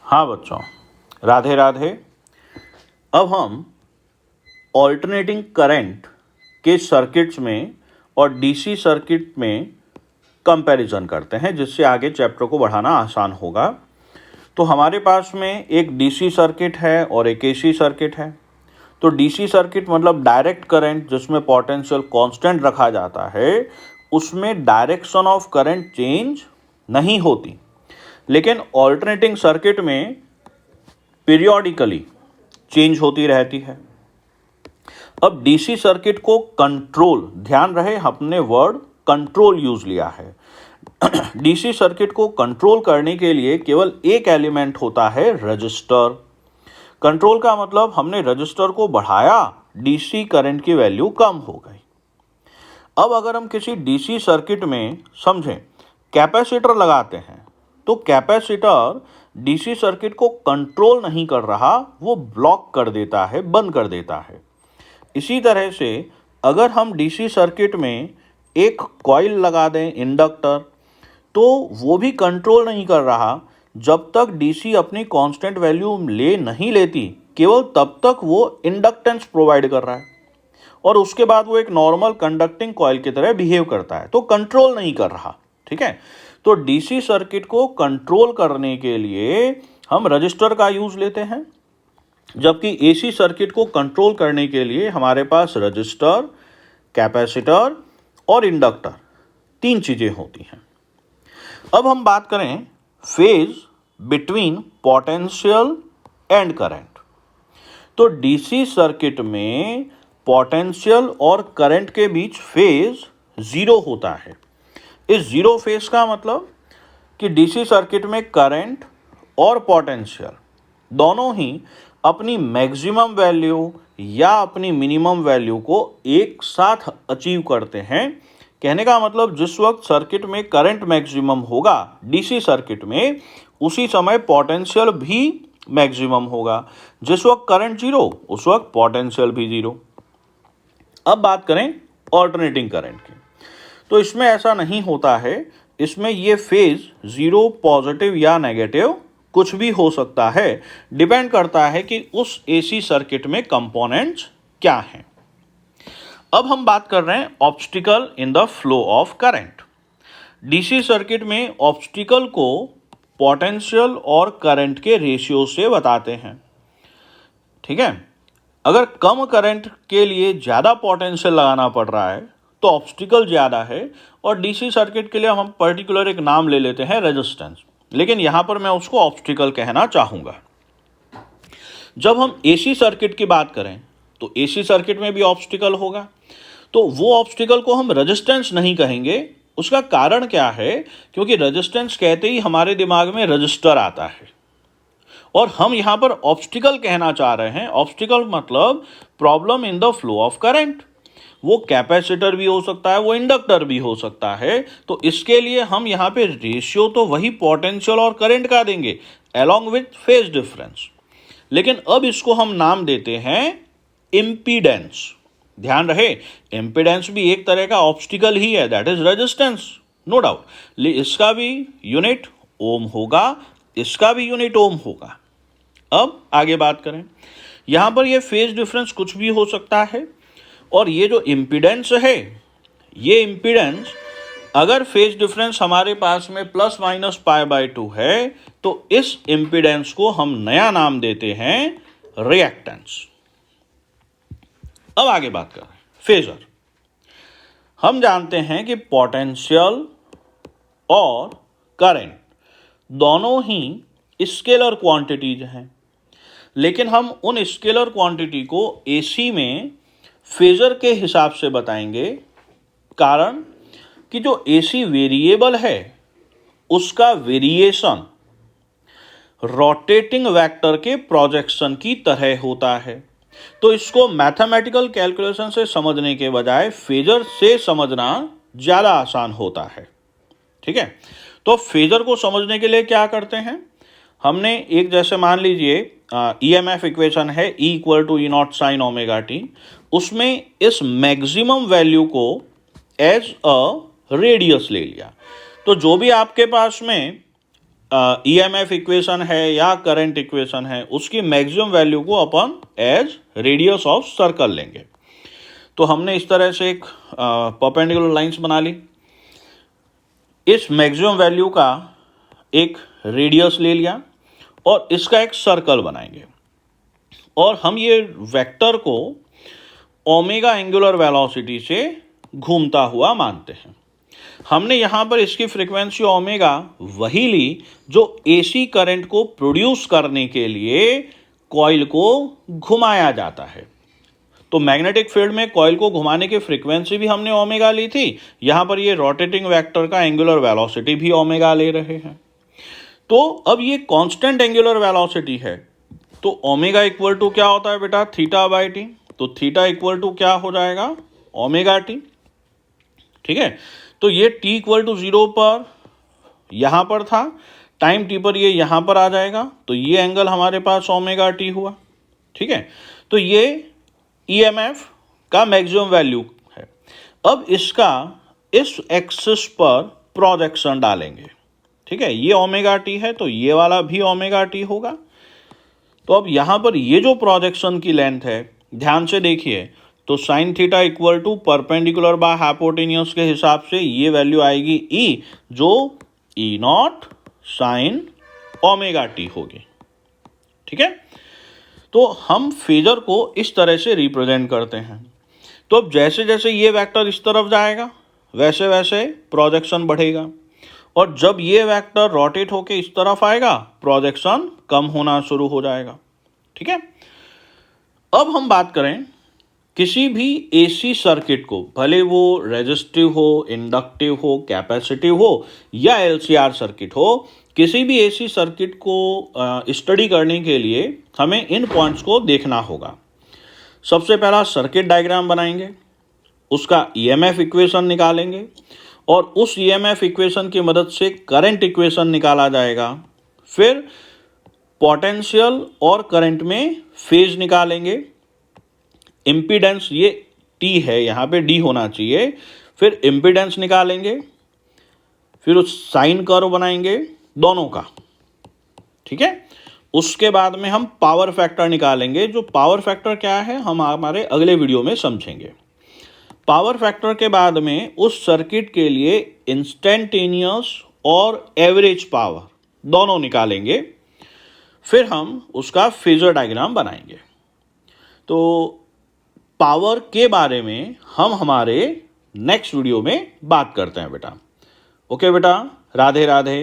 हाँ बच्चों, राधे राधे। अब हम ऑल्टरनेटिंग करंट के सर्किट्स में और डीसी सर्किट में कंपैरिजन करते हैं, जिससे आगे चैप्टर को बढ़ाना आसान होगा। तो हमारे पास में एक डीसी सर्किट है और एक एसी सर्किट है। तो डीसी सर्किट मतलब डायरेक्ट करंट, जिसमें पोटेंशियल कांस्टेंट रखा जाता है, उसमें डायरेक्शन ऑफ करंट चेंज नहीं होती। लेकिन ऑल्टरनेटिंग सर्किट में पीरियोडिकली चेंज होती रहती है। अब डीसी सर्किट को कंट्रोल, ध्यान रहे हमने वर्ड कंट्रोल यूज लिया है। डीसी सर्किट को कंट्रोल करने के लिए केवल एक एलिमेंट होता है, रजिस्टर। कंट्रोल का मतलब हमने रजिस्टर को बढ़ाया, डीसी करंट की वैल्यू कम हो गई। अब अगर हम किसी डीसी सर्किट में समझें कैपेसिटर लगाते हैं, तो कैपेसिटर डीसी सर्किट को कंट्रोल नहीं कर रहा, वो ब्लॉक कर देता है, बंद कर देता है। इसी तरह से अगर हम डीसी सर्किट में एक कॉइल लगा दें, इंडक्टर, तो वो भी कंट्रोल नहीं कर रहा। जब तक डीसी अपनी कांस्टेंट वैल्यू ले नहीं लेती, केवल तब तक वो इंडक्टेंस प्रोवाइड कर रहा है और उसके बाद वो एक नॉर्मल कंडक्टिंग कॉइल की तरह बिहेव करता है, तो कंट्रोल नहीं कर रहा। ठीक है, तो डीसी सर्किट को कंट्रोल करने के लिए हम रजिस्टर का यूज लेते हैं, जबकि एसी सर्किट को कंट्रोल करने के लिए हमारे पास रजिस्टर, कैपेसिटर और इंडक्टर, तीन चीजें होती हैं। अब हम बात करें phase between potential and current. तो डीसी सर्किट में पोटेंशियल और करंट के बीच फेज जीरो होता है। इस जीरो फेज का मतलब कि डीसी सर्किट में करंट और पोटेंशियल दोनों ही अपनी मैक्सिमम वैल्यू या अपनी मिनिमम वैल्यू को एक साथ अचीव करते हैं। कहने का मतलब जिस वक्त सर्किट में करंट मैक्सिमम होगा डीसी सर्किट में, उसी समय पोटेंशियल भी मैक्सिमम होगा। जिस वक्त करंट जीरो, उस वक्त पोटेंशियल भी जीरो। अब बात करें ऑल्टरनेटिंग करंट की, तो इसमें ऐसा नहीं होता है। इसमें ये फेज जीरो, पॉजिटिव या नेगेटिव कुछ भी हो सकता है, डिपेंड करता है कि उस एसी सर्किट में कंपोनेंट्स क्या हैं। अब हम बात कर रहे हैं obstacle in the flow of current. DC circuit में ऑब्स्टिकल को पोटेंशियल और करंट के रेशियो से बताते हैं। ठीक है, अगर कम करंट के लिए ज़्यादा पोटेंशियल लगाना पड़ रहा है तो ऑब्स्टिकल ज़्यादा है, और डीसी सर्किट के लिए हम पर्टिकुलर एक नाम ले लेते हैं, रेजिस्टेंस, लेकिन यहां पर मैं उसको ऑब्स्टिकल कहना चाहूंगा। जब हम एसी सर्किट की बात करें तो एसी सर्किट में भी ऑब्स्टिकल होगा, तो वो ऑब्स्टिकल को हम रेजिस्टेंस नहीं कहेंगे। उसका कारण क्या है? क्योंकि रेजिस्टेंस कहते ही हमारे दिमाग में रजिस्टर आता है, और हम यहां पर ऑब्स्टिकल कहना चाह रहे हैं। ऑब्स्टिकल मतलब problem in the flow of current. वो कैपेसिटर भी हो सकता है, वो इंडक्टर भी हो सकता है। तो इसके लिए हम यहाँ पे रेशियो तो वही पोटेंशियल और करंट का देंगे अलॉन्ग विथ फेज डिफरेंस, लेकिन अब इसको हम नाम देते हैं इम्पीडेंस। ध्यान रहे, इम्पीडेंस भी एक तरह का ऑब्स्टिकल ही है, that is resistance, no doubt. इसका भी यूनिट ओम होगा, इसका भी यूनिट ओम होगा। अब आगे बात करें, यहां पर ये फेज डिफरेंस कुछ भी हो सकता है, और ये जो इम्पीडेंस है, ये इम्पीडेंस अगर फेज डिफरेंस हमारे पास में प्लस माइनस पाई बाय 2 है, तो इस इम्पीडेंस को हम नया नाम देते हैं रिएक्टेंस। अब आगे बात करें फेजर। हम जानते हैं कि पोटेंशियल और करंट दोनों ही स्केलर क्वांटिटीज हैं, लेकिन हम उन स्केलर क्वांटिटी को एसी में फेजर के हिसाब से बताएंगे। कारण कि जो एसी वेरिएबल है उसका वेरिएशन रोटेटिंग वेक्टर के प्रोजेक्शन की तरह होता है। तो इसको मैथमेटिकल कैलकुलेशन से समझने के बजाय फेजर से समझना ज़्यादा आसान होता है। ठीक है, तो फेजर को समझने के लिए क्या करते हैं, हमने एक जैसे मान लीजिए EMF इक्वेशन है E equal to E naught sine omega T, उसमें इस मैक्सिमम वैल्यू को एज अ रेडियस ले लिया। तो जो भी आपके पास में ईएमएफ इक्वेशन है या करंट इक्वेशन है, उसकी मैक्सिमम वैल्यू को अपन एज रेडियस ऑफ सर्कल लेंगे। तो हमने इस तरह से एक परपेंडिकुलर लाइंस बना ली, इस मैक्सिमम वैल्यू का एक रेडियस ले लिया और इसका एक सर्कल बनाएंगे और हम ये वेक्टर को ओमेगा एंगुलर वेलोसिटी से घूमता हुआ मानते हैं। हमने यहाँ पर इसकी फ्रीक्वेंसी ओमेगा वही ली जो एसी करंट को प्रोड्यूस करने के लिए कॉइल को घुमाया जाता है। तो मैग्नेटिक फील्ड में कॉइल को घुमाने की फ्रीक्वेंसी भी हमने ओमेगा ली थी, यहाँ पर ये रोटेटिंग वेक्टर का एंगुलर वेलोसिटी भी ओमेगा ले रहे हैं। तो अब ये कांस्टेंट एंगुलर वेलोसिटी है, तो ओमेगा इक्वल टू क्या होता है बेटा, थीटा बाई टी। तो थीटा इक्वल टू क्या हो जाएगा, ओमेगा टी। ठीक है, तो ये टी इक्वल टू 0 पर यहाँ पर था, टाइम टी पर ये यहाँ पर आ जाएगा, तो ये एंगल हमारे पास ओमेगा टी हुआ। ठीक है, तो ये ईएमएफ का मैक्सिमम वैल्यू है। अब इसका इस एक्सिस पर प्रोजेक्शन डालेंगे। ठीक है, ये ओमेगा टी है तो ये वाला भी ओमेगा टी होगा। तो अब यहाँ पर ये जो प्रोजेक्शन की लेंथ है, ध्यान से देखिए, तो sine theta equal to perpendicular by hypotenuse के हिसाब से ये वैल्यू आएगी ई, जो E naught sine omega T होगी। ठीक है, तो हम फेजर को इस तरह से रिप्रेजेंट करते हैं। तो अब जैसे जैसे ये वेक्टर इस तरफ जाएगा वैसे वैसे प्रोजेक्शन बढ़ेगा, और जब ये वेक्टर रोटेट होके इस तरफ आएगा प्रोजेक्शन कम होना शुरू हो जाएगा। ठीक है, अब हम बात करें किसी भी एसी सर्किट को, भले वो रेजिस्टिव हो, इंडक्टिव हो, कैपेसिटिव हो या एलसीआर सर्किट हो, किसी भी एसी सर्किट को स्टडी करने के लिए हमें इन पॉइंट्स को देखना होगा। सबसे पहला सर्किट डायग्राम बनाएंगे, उसका ईएमएफ इक्वेशन निकालेंगे और उस ईएमएफ इक्वेशन की मदद से करंट इक्वेशन निकाला जाएगा। फिर पोटेंशियल और करंट में फेज निकालेंगे। इम्पीडेंस, ये टी है, यहाँ पे डी होना चाहिए। फिर इम्पीडेंस निकालेंगे, फिर उस साइन कर्व बनाएंगे दोनों का। ठीक है, उसके बाद में हम पावर फैक्टर निकालेंगे। जो पावर फैक्टर क्या है हम हमारे अगले वीडियो में समझेंगे। पावर फैक्टर के बाद में उस सर्किट के लिए इंस्टेंटेनियस और एवरेज पावर दोनों निकालेंगे। फिर हम उसका फेजर डायग्राम बनाएंगे। तो पावर के बारे में हम हमारे नेक्स्ट वीडियो में बात करते हैं बेटा। ओके बेटा, राधे राधे।